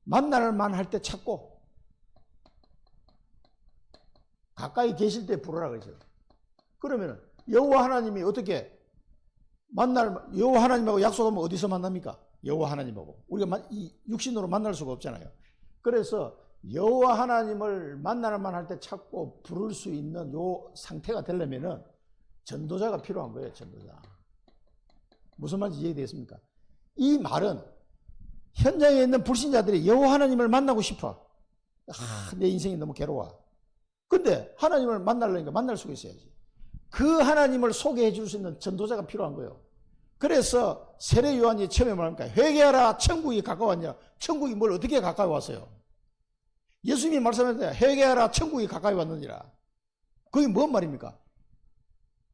만날 만할 때 찾고 가까이 계실 때 부르라 그러죠. 그러면 여호와 하나님이 어떻게 여호와 하나님하고 약속하면 어디서 만납니까? 여호와 하나님하고 우리가 이 육신으로 만날 수가 없잖아요. 그래서 여호와 하나님을 만날 만할 때 찾고 부를 수 있는 요 상태가 되려면은 전도자가 필요한 거예요. 전도자. 무슨 말인지 이해되겠습니까? 이 말은 현장에 있는 불신자들이 여호와 하나님을 만나고 싶어. 내 인생이 너무 괴로워. 근데 하나님을 만나려니까 만날 수가 있어야지. 그 하나님을 소개해 줄 수 있는 전도자가 필요한 거예요. 그래서 세례 요한이 처음에 말합니까? 회개하라, 천국이 가까웠냐? 천국이 뭘 어떻게 가까이 왔어요? 예수님이 말씀하셨다. 회개하라, 천국이 가까이 왔느니라. 그게 뭔 말입니까?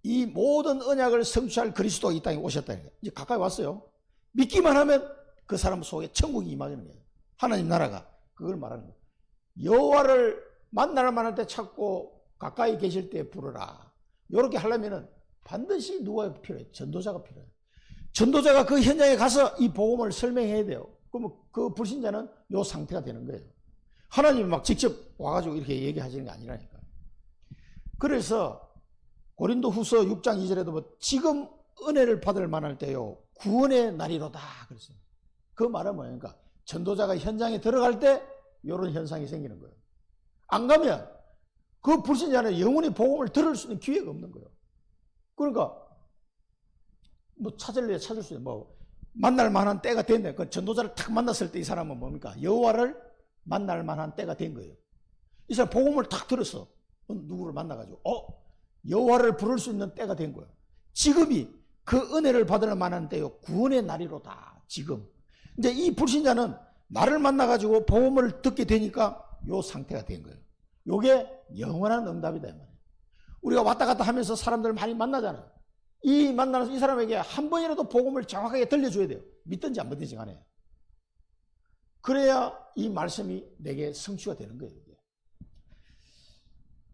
이 모든 언약을 성취할 그리스도가 이 땅에 오셨다. 이제 가까이 왔어요. 믿기만 하면 그 사람 속에 천국이 임하는 거예요. 하나님 나라가. 그걸 말하는 거예요. 여호와를 만날 만할 때 찾고 가까이 계실 때 부르라. 이렇게 하려면은 반드시 누가 필요해요? 전도자가 필요해요. 전도자가 그 현장에 가서 이 복음을 설명해야 돼요. 그러면 그 불신자는 이 상태가 되는 거예요. 하나님이 막 직접 와가지고 이렇게 얘기하시는 게 아니라니까. 그래서 고린도 후서 6장 2절에도 뭐 지금 은혜를 받을 만할 때요 구원의 날이로다 그랬어요. 그 말은 뭐냐니까 전도자가 현장에 들어갈 때 이런 현상이 생기는 거예요. 안 가면 그 불신자는 영원히 복음을 들을 수 있는 기회가 없는 거예요. 그러니까 뭐 찾을 수 있는 뭐 만날 만한 때가 됐네. 그 전도자를 탁 만났을 때 이 사람은 뭡니까? 여호와를 만날 만한 때가 된 거예요. 이 사람 복음을 탁 들었어. 누구를 만나가지고 여호와를 부를 수 있는 때가 된 거예요. 지금이 그 은혜를 받을 만한 때요. 구원의 날이로다. 지금. 이제 이 불신자는 나를 만나가지고 복음을 듣게 되니까 요 상태가 된 거예요. 요게 영원한 응답이다. 이 말이에요. 우리가 왔다 갔다 하면서 사람들 많이 만나잖아요. 이 만나서 이 사람에게 한 번이라도 복음을 정확하게 들려줘야 돼요. 믿든지 안 믿든지 간에. 그래야 이 말씀이 내게 성취가 되는 거예요.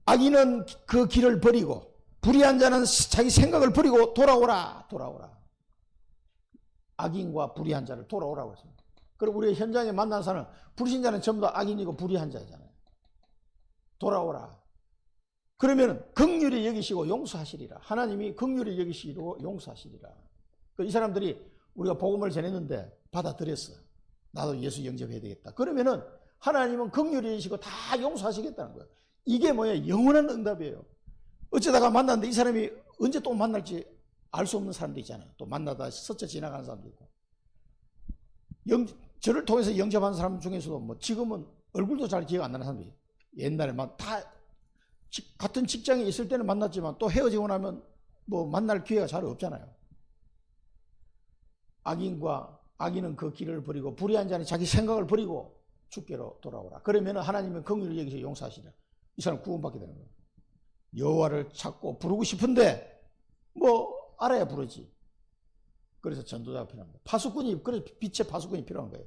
악인은 그 길을 버리고 불의한 자는 자기 생각을 버리고 돌아오라. 악인과 불의한 자를 돌아오라고 했습니다. 그리고 우리 현장에 만난 사람은 불신자는 전부 다 악인이고 불의한 자잖아요. 돌아오라. 그러면 긍휼히 여기시고 용서하시리라. 하나님이 긍휼히 여기시고 용서하시리라. 이 사람들이 우리가 복음을 전했는데 받아들였어. 나도 예수 영접해야 되겠다. 그러면은 하나님은 긍휼히 여기시고 다 용서하시겠다는 거예요. 이게 뭐야? 영원한 응답이에요. 어쩌다가 만났는데 이 사람이 언제 또 만날지 알 수 없는 사람도 있잖아요. 또 만나다 스쳐 지나가는 사람도 있고. 저를 통해서 영접한 사람 중에서도 뭐 지금은 얼굴도 잘 기억 안 나는 사람들이 옛날에 막 다 같은 직장에 있을 때는 만났지만 또 헤어지고 나면 뭐 만날 기회가 잘 없잖아요. 악인은 그 길을 버리고 불의한 자는 자기 생각을 버리고 주께로 돌아오라. 그러면 하나님은 긍휼히 여기서 용서하시라. 이 사람 구원받게 되는 거예요. 여호와를 찾고 부르고 싶은데 뭐 알아야 부르지. 그래서 전도자가 필요합니다. 파수꾼이, 그래서 빛의 파수꾼이 필요한 거예요.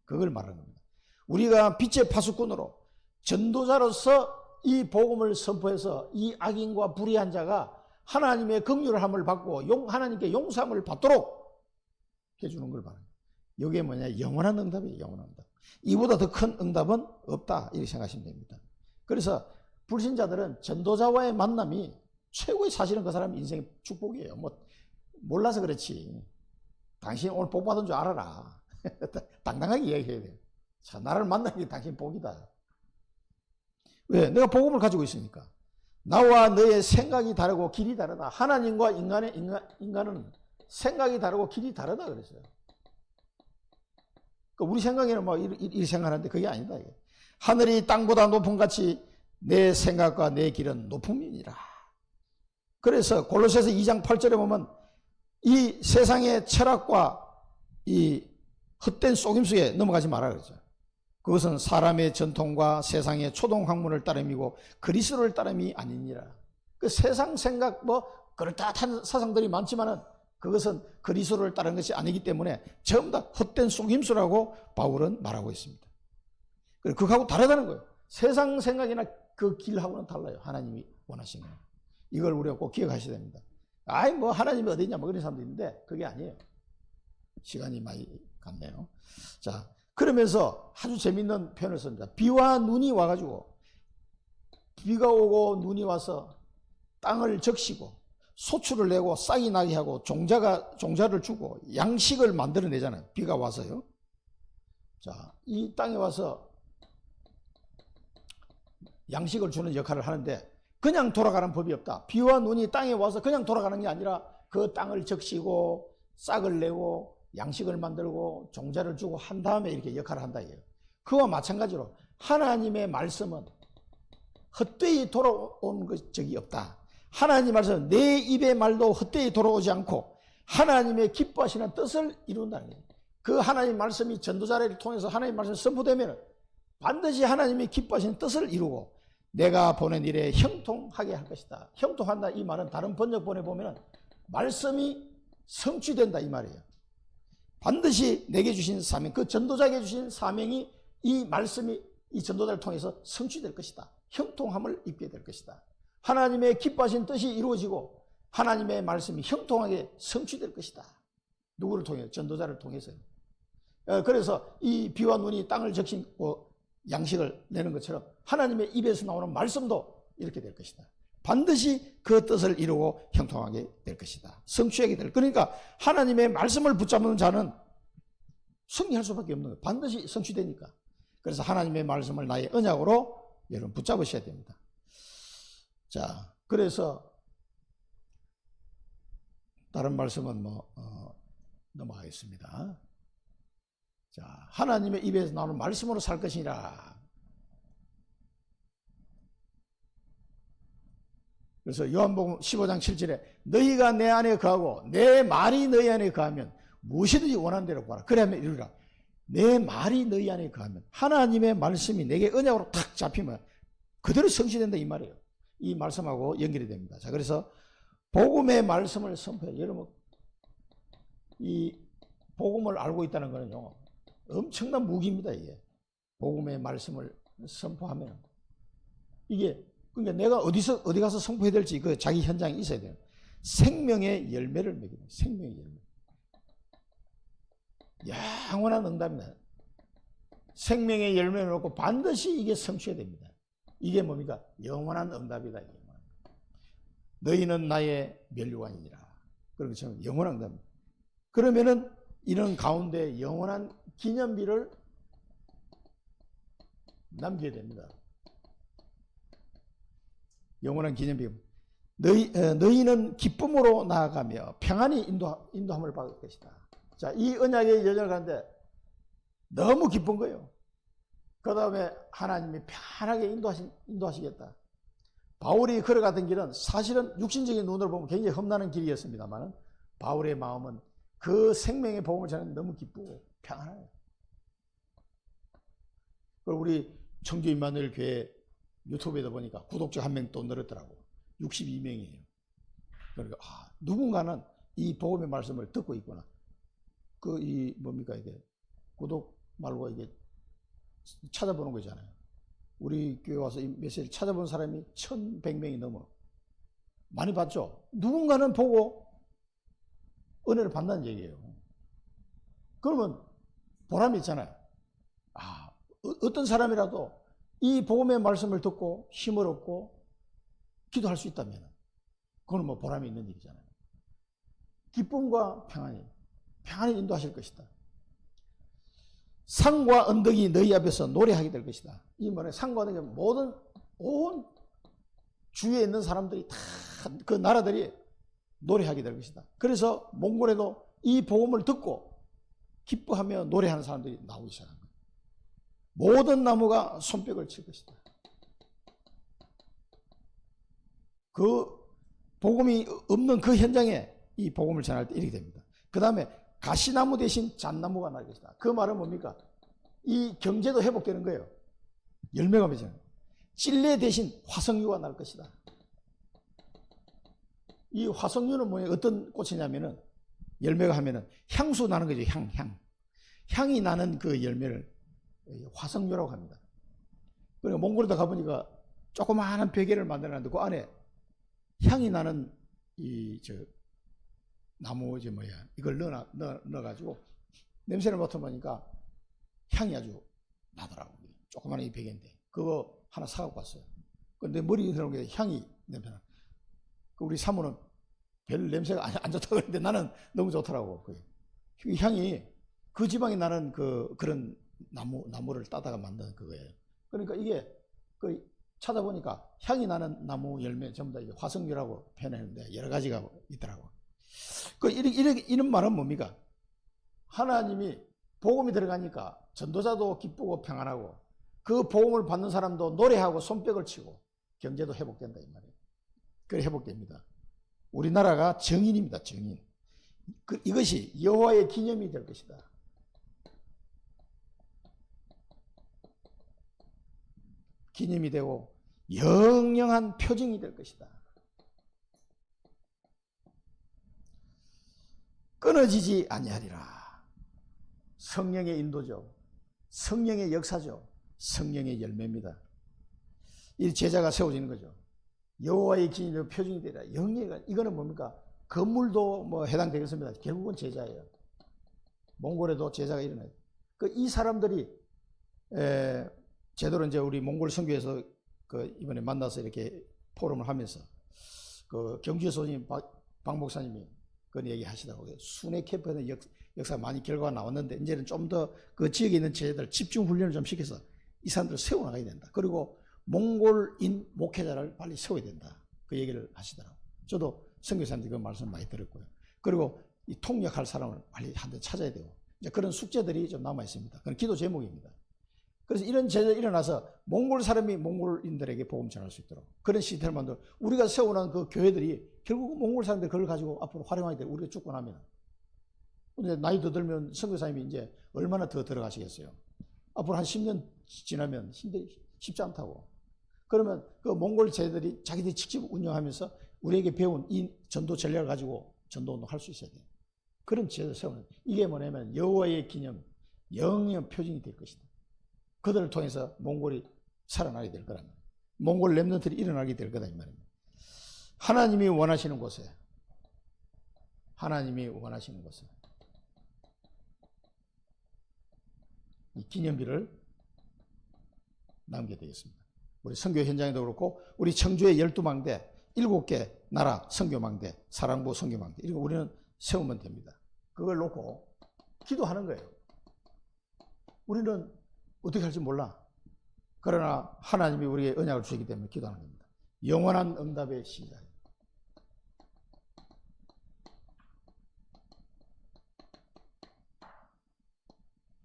그걸 말하는 겁니다. 우리가 빛의 파수꾼으로 전도자로서 이 복음을 선포해서 이 악인과 불의한 자가 하나님의 긍휼함을 받고 하나님께 용서함을 받도록 해주는 걸 말합니다. 이게 뭐냐? 영원한 응답이에요. 영원한 응답. 이보다 더 큰 응답은 없다. 이렇게 생각하시면 됩니다. 그래서 불신자들은 전도자와의 만남이 최고의, 사실은 그 사람 인생의 축복이에요. 뭐 몰라서 그렇지. 당신 오늘 복 받은 줄 알아라. 당당하게 이야기해야 돼요. 자, 나를 만나는 게 당신 복이다. 왜? 내가 복음을 가지고 있으니까. 나와 너의 생각이 다르고 길이 다르다. 하나님과 인간은 생각이 다르고 길이 다르다 그랬어요. 그러니까 우리 생각에는 막 이렇게 생각하는데 그게 아니다. 이게. 하늘이 땅보다 높은 같이 내 생각과 내 길은 높음이니라. 그래서 골로새서 2장 8절에 보면 이 세상의 철학과 이 헛된 속임수에 넘어가지 마라 그러죠. 그것은 사람의 전통과 세상의 초동 학문을 따름이고 그리스도를 따름이 아니니라. 그 세상 생각 뭐 그럴듯한 사상들이 많지만은 그것은 그리스도를 따른 것이 아니기 때문에 전부 다 헛된 속임수라고 바울은 말하고 있습니다. 그거하고 다르다는 거예요. 세상 생각이나 그 길하고는 달라요. 하나님이 원하시는 거예요. 이걸 우리가 꼭 기억하셔야 됩니다. 아이 뭐 하나님이 어디냐 뭐 그런 사람도 있는데 그게 아니에요. 시간이 많이 갔네요. 자, 그러면서 아주 재밌는 표현을 씁니다. 비와 눈이 와가지고 비가 오고 눈이 와서 땅을 적시고 소출을 내고 싹이 나게 하고 종자를 주고 양식을 만들어내잖아요. 비가 와서요. 자, 이 땅에 와서 양식을 주는 역할을 하는데 그냥 돌아가는 법이 없다. 비와 눈이 땅에 와서 그냥 돌아가는 게 아니라 그 땅을 적시고 싹을 내고 양식을 만들고 종자를 주고 한 다음에 이렇게 역할을 한다 이거예요. 그와 마찬가지로 하나님의 말씀은 헛되이 돌아온 적이 없다. 하나님 말씀은 내 입의 말도 헛되이 돌아오지 않고 하나님의 기뻐하시는 뜻을 이룬다는 거예요. 그 하나님 말씀이 전도자를 통해서 하나님 말씀이 선포되면 반드시 하나님이 기뻐하시는 뜻을 이루고 내가 보낸 일에 형통하게 할 것이다. 형통한다 이 말은 다른 번역본에 보면 말씀이 성취된다 이 말이에요. 반드시 내게 주신 사명, 그 전도자에게 주신 사명이 이 말씀이 이 전도자를 통해서 성취될 것이다. 형통함을 입게 될 것이다. 하나님의 기뻐하신 뜻이 이루어지고 하나님의 말씀이 형통하게 성취될 것이다. 누구를 통해? 전도자를 통해서요. 그래서 이 비와 눈이 땅을 적시고 양식을 내는 것처럼 하나님의 입에서 나오는 말씀도 이렇게 될 것이다. 반드시 그 뜻을 이루고 형통하게 될 것이다. 성취하게 될. 그러니까 하나님의 말씀을 붙잡는 자는 승리할 수밖에 없는 거예요. 반드시 성취되니까. 그래서 하나님의 말씀을 나의 언약으로 여러분 붙잡으셔야 됩니다. 자, 그래서 다른 말씀은 넘어가겠습니다. 자, 하나님의 입에서 나오는 말씀으로 살 것이라. 그래서 요한복음 15장 7절에 너희가 내 안에 거하고 내 말이 너희 안에 거하면 무엇이든지 원하는 대로 구하라. 그러면 이루라. 내 말이 너희 안에 거하면 하나님의 말씀이 내게 언약으로 탁 잡히면 그대로 성취된다 이 말이에요. 이 말씀하고 연결이 됩니다. 자, 그래서 복음의 말씀을 선포해요. 여러분, 이 복음을 알고 있다는 거는요, 엄청난 무기입니다. 이게 복음의 말씀을 선포하면 이게 그러니까 내가 어디 가서 선포해야 될지 그 자기 현장에 있어야 돼요. 생명의 열매를 맺는 생명의 열매. 영원한 응답입니다. 생명의 열매를 놓고 반드시 이게 성취해야 됩니다. 이게 뭡니까? 영원한 응답이다. 너희는 나의 멸류관이니라. 그렇죠. 영원한 응답. 그러면은 이런 가운데 영원한 기념비를 남겨야 됩니다. 영원한 기념비. 너희는 기쁨으로 나아가며 평안히 인도함을 받을 것이다. 자, 이 언약의 여정을 가는데 너무 기쁜 거예요. 그 다음에 하나님이 편하게 인도하시겠다. 바울이 걸어가던 길은 사실은 육신적인 눈으로 보면 굉장히 험난한 길이었습니다만 바울의 마음은 그 생명의 복음을 전하는 너무 기쁘고 평안해요. 그리고 우리 청주 임마누엘 교회 유튜브에다 보니까 구독자 한 명 또 늘었더라고. 62명이에요. 그러니까 누군가는 이 복음의 말씀을 듣고 있구나. 뭡니까 이게 구독 말고 이게 찾아보는 거잖아요. 우리 교회 와서 이 메시지를 찾아본 사람이 1100명이 넘어. 많이 봤죠? 누군가는 보고 은혜를 받는다는 얘기예요. 그러면 보람이 있잖아요. 어떤 사람이라도 이 복음의 말씀을 듣고 힘을 얻고 기도할 수 있다면 그건 뭐 보람이 있는 일이잖아요. 기쁨과 평안히 인도하실 것이다. 산과 언덕이 너희 앞에서 노래하게 될 것이다. 이 말에 산과 언덕이 모든 온 주위에 있는 사람들이 다 그 나라들이 노래하게 될 것이다. 그래서 몽골에도 이 복음을 듣고 기뻐하며 노래하는 사람들이 나오기 시작한 거예요. 모든 나무가 손뼉을 칠 것이다. 그 복음이 없는 그 현장에 이 복음을 전할 때 이렇게 됩니다. 그 다음에 가시나무 대신 잣나무가 날 것이다. 그 말은 뭡니까? 이 경제도 회복되는 거예요. 열매가 맺어요. 찔레 대신 화석류가 날 것이다. 이 화석류는 뭐냐? 어떤 꽃이냐면은 열매가 하면은 향수 나는 거죠. 향이 나는 그 열매를 화석류라고 합니다. 그리고 몽골에 가보니까 조그마한 베개를 만들어놨는데 그 안에 향이 나는 나무 이걸 넣어가지고 냄새를 맡아보니까 향이 아주 나더라고요. 조그마한 이 베개인데 그거 하나 사갖고 왔어요. 근데 머리에 들어온 게 향이 냄새나. 우리 사모는 별 냄새가 안 좋다고 그랬는데 나는 너무 좋더라고. 그 향이 그 지방에 나는 그런 나무를 따다가 만든 그거예요. 그러니까 이게 찾아보니까 향이 나는 나무 열매 전부 다 이게 화석류라고 표현했는데 여러 가지가 있더라고. 이런 말은 뭡니까? 하나님이 복음이 들어가니까 전도자도 기쁘고 평안하고 그 복음을 받는 사람도 노래하고 손뼉을 치고 경제도 회복된다 이 말이에요. 그래 회복됩니다. 우리나라가 정인입니다. 정인. 이것이 여호와의 기념이 될 것이다. 기념이 되고 영영한 표징이 될 것이다. 끊어지지 아니하리라. 성령의 인도죠. 성령의 역사죠. 성령의 열매입니다. 이 제자가 세워지는 거죠. 여호와의 기념이 표징이 되라. 영예가 이거는 뭡니까? 건물도 뭐 해당되겠습니다. 결국은 제자예요. 몽골에도 제자가 일어나요. 이 사람들이 제대로 이제 우리 몽골 선교에서 이번에 만나서 이렇게 포럼을 하면서 경주에서 오신 박 목사님이 그런 얘기 하시더라고요. 순회 캠프에는 역사 많이 결과가 나왔는데 이제는 좀 더 그 지역에 있는 제자들 집중 훈련을 좀 시켜서 이 사람들을 세워나가야 된다. 그리고 몽골인 목회자를 빨리 세워야 된다. 그 얘기를 하시더라고요. 저도 선교사님들 그 말씀 많이 들었고요. 그리고 이 통역할 사람을 빨리 한 대 찾아야 되고 이제 그런 숙제들이 좀 남아 있습니다. 그건 기도 제목입니다. 그래서 이런 제도가 일어나서 몽골 사람이 몽골인들에게 복음 전할 수 있도록 그런 시스템을 만들어 우리가 세워놓은 그 교회들이 결국 몽골 사람들이 그걸 가지고 앞으로 활용하게 돼. 우리가 죽고 나면. 근데 나이 더 들면 선교사님이 이제 얼마나 더 들어가시겠어요. 앞으로 한 10년 지나면 쉽지 않다고. 그러면 그 몽골 제들이 자기들이 직접 운영하면서 우리에게 배운 이 전도 전략을 가지고 전도 운동할 수 있어야 돼요. 그런 제도를 세우는 이게 뭐냐면 여호와의 기념, 영영 표징이 될 것이다. 그들을 통해서 몽골이 살아나게 될 거란 말이에요. 몽골 렘넌트들이 일어나게 될 거다 이 말입니다. 하나님이 원하시는 곳에 이 기념비를 남게 되겠습니다. 우리 선교 현장에도 그렇고 우리 청주의 12망대 7개 나라 선교망대 사랑부 선교망대 이거 우리는 세우면 됩니다. 그걸 놓고 기도하는 거예요. 우리는 어떻게 할지 몰라. 그러나 하나님이 우리에게 언약을 주시기 때문에 기도하는 겁니다. 영원한 응답의 시작.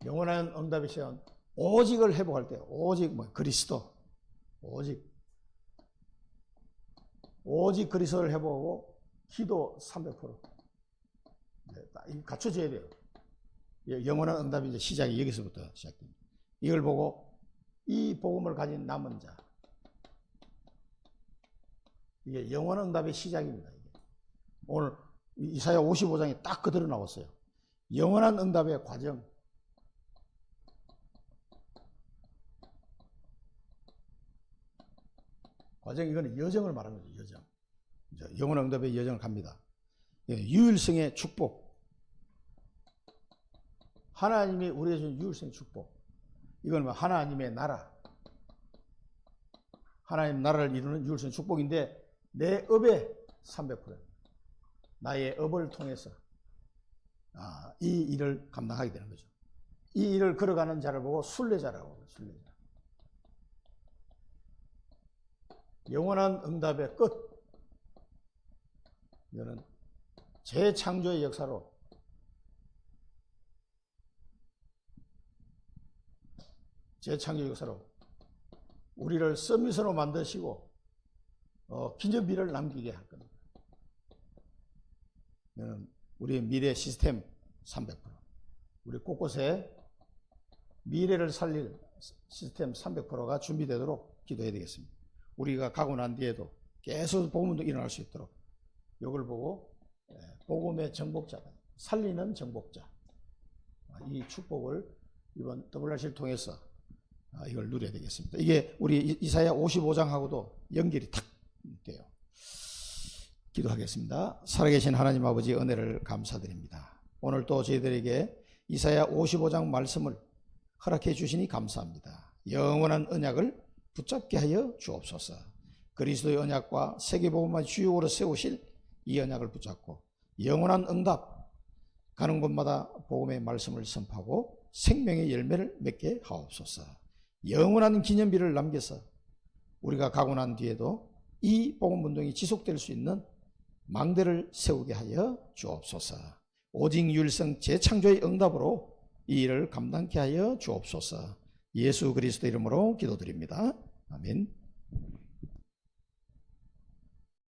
영원한 응답의 시작은 오직을 회복할 때 오직 그리스도 오직 그리스도를 회복하고 기도 300% 갖춰져야 돼요. 영원한 응답이 이제 시작이 여기서부터 시작됩니다. 이걸 보고 이 복음을 가진 남은 자 이게 영원한 응답의 시작입니다. 이게. 오늘 이사야 55장에 딱 그대로 나왔어요. 영원한 응답의 과정. 이거는 여정을 말하는 거죠. 여정. 영원한 응답의 여정을 갑니다. 유일성의 축복. 하나님이 우리에게 준 유일성의 축복. 이건 하나님의 나라. 하나님 나라를 이루는 유일성의 축복인데 내 업의 300%. 나의 업을 통해서 이 일을 감당하게 되는 거죠. 이 일을 걸어가는 자를 보고 순례자라고 해요. 순례자. 영원한 응답의 끝. 이거는 재창조의 역사로 우리를 서밋으로 만드시고 기념비를 남기게 할 겁니다. 이거는 우리의 미래 시스템 300%. 우리 곳곳에 미래를 살릴 시스템 300%가 준비되도록 기도해야 되겠습니다. 우리가 가고 난 뒤에도 계속 복음도 일어날 수 있도록 이걸 보고 복음의 정복자다. 살리는 정복자. 이 축복을 이번 WRC를 통해서 이걸 누려야 되겠습니다. 이게 우리 이사야 55장하고도 연결이 탁 돼요. 기도하겠습니다. 살아계신 하나님 아버지 은혜를 감사드립니다. 오늘 또 저희들에게 이사야 55장 말씀을 허락해 주시니 감사합니다. 영원한 언약을 붙잡게 하여 주옵소서. 그리스도의 언약과 세계복음의 주역으로 세우실 이 언약을 붙잡고 영원한 응답 가는 곳마다 복음의 말씀을 선포하고 생명의 열매를 맺게 하옵소서. 영원한 기념비를 남겨서 우리가 가고 난 뒤에도 이 복음 운동이 지속될 수 있는 망대를 세우게 하여 주옵소서. 오직 유일성 재창조의 응답으로 이 일을 감당케 하여 주옵소서. 예수 그리스도 이름으로 기도드립니다. 아멘.